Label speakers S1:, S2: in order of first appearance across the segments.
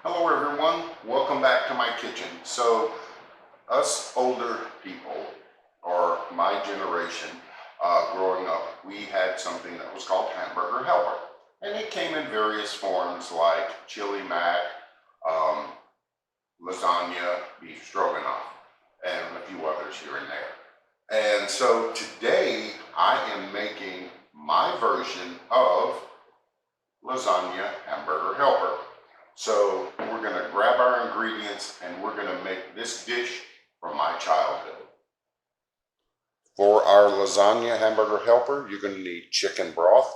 S1: Hello everyone, welcome back to my kitchen. So us older people, or my generation, growing up, we had something that was called hamburger helper. And it came in various forms like chili mac, um, lasagna, beef stroganoff, and a few others here and there. And so today I am making my version of lasagna hamburger helper. So we're going to grab our ingredients and we're going to make this dish from my childhood. For our lasagna hamburger helper, you're going to need chicken broth,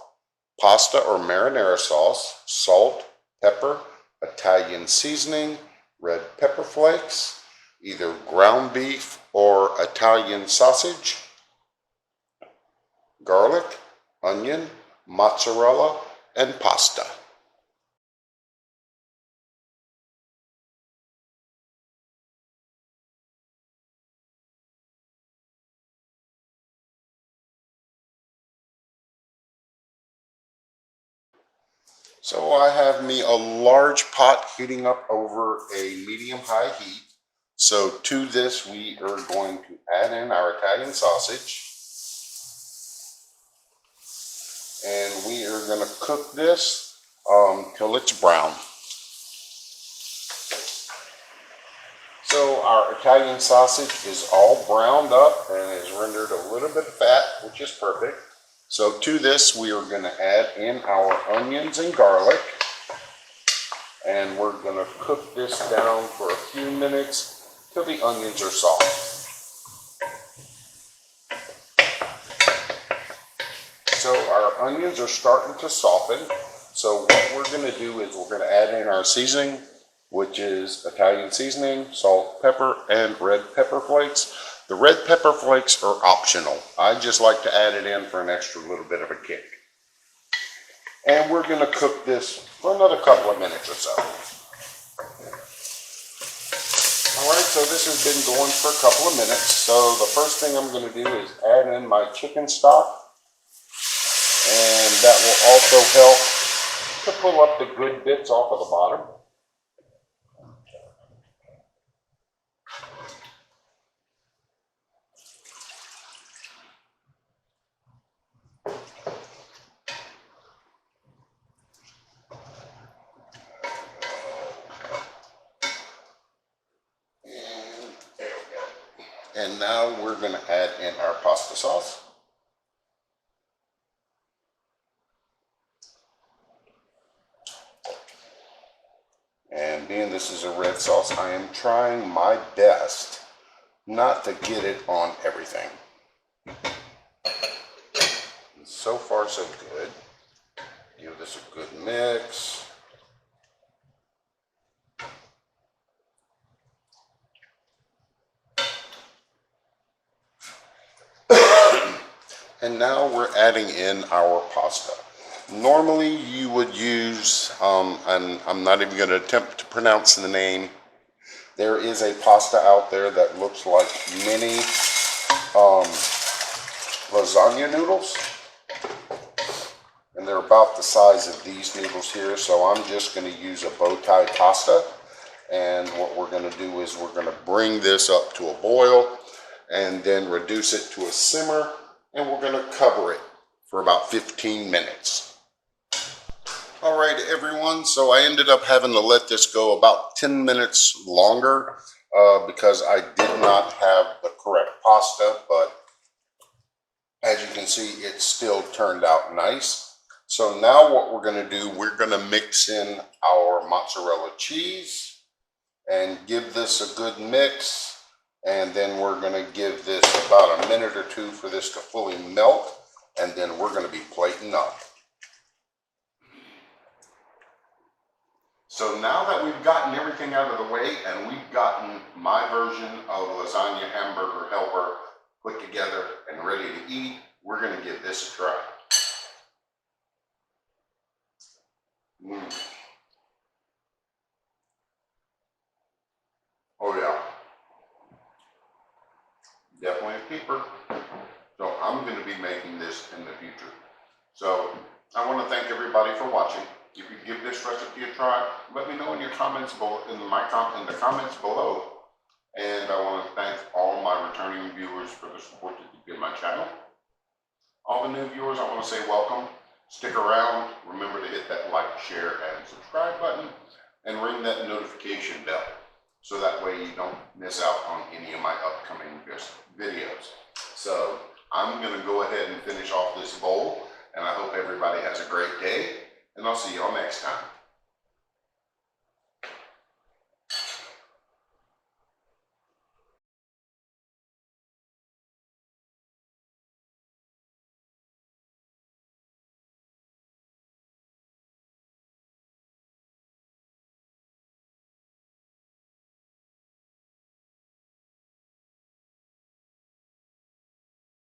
S1: pasta or marinara sauce, salt, pepper, Italian seasoning, red pepper flakes, either ground beef or Italian sausage, garlic, onion, mozzarella, and pasta. So I have me a large pot heating up over a medium-high heat. So to this we are going to add in our Italian sausage. And we are going to cook this till it's brown. So our Italian sausage is all browned up and is rendered a little bit of fat, which is perfect. So to this, we are going to add in our onions and garlic. And we're going to cook this down for a few minutes till the onions are soft. So our onions are starting to soften. So what we're going to do is we're going to add in our seasoning, which is Italian seasoning, salt, pepper, and red pepper flakes. The red pepper flakes are optional. I just like to add it in for an extra little bit of a kick. And we're going to cook this for another couple of minutes or so. Alright, so this has been going for a couple of minutes. So the first thing I'm going to do is add in my chicken stock. And that will also help to pull up the good bits off of the bottom. And now we're going to add in our pasta sauce. And being this is a red sauce, I am trying my best not to get it on everything. So far, so good. Give this a good mix. And now we're adding in our pasta. Normally you would use, and I'm not even going to attempt to pronounce the name. There is a pasta out there that looks like mini lasagna noodles. And they're about the size of these noodles here. So I'm just going to use a bow tie pasta. And what we're going to do is we're going to bring this up to a boil and then reduce it to a simmer. And we're going to cover it for about 15 minutes. All right, everyone. So I ended up having to let this go about 10 minutes longer because I did not have the correct pasta. But as you can see, it still turned out nice. So now what we're going to do, we're going to mix in our mozzarella cheese and give this a good mix. And then we're going to give this about a minute or two for this to fully melt. And then we're going to be plating up. So now that we've gotten everything out of the way and we've gotten my version of lasagna hamburger helper put together and ready to eat, we're going to give this a try. Oh yeah. Definitely a keeper. So I'm going to be making this in the future. So I want to thank everybody for watching. if you give this recipe a try, let me know in your comments below, in the comments below. And I want to thank all my returning viewers for the support that you give my channel. All the new viewers, I want to say welcome. Stick around. Remember to hit that like, share, and subscribe button, and ring that notification bell, so that way you don't miss out on any of my upcoming videos. So I'm going to go ahead and finish off this bowl, and I hope everybody has a great day, and I'll see y'all next time.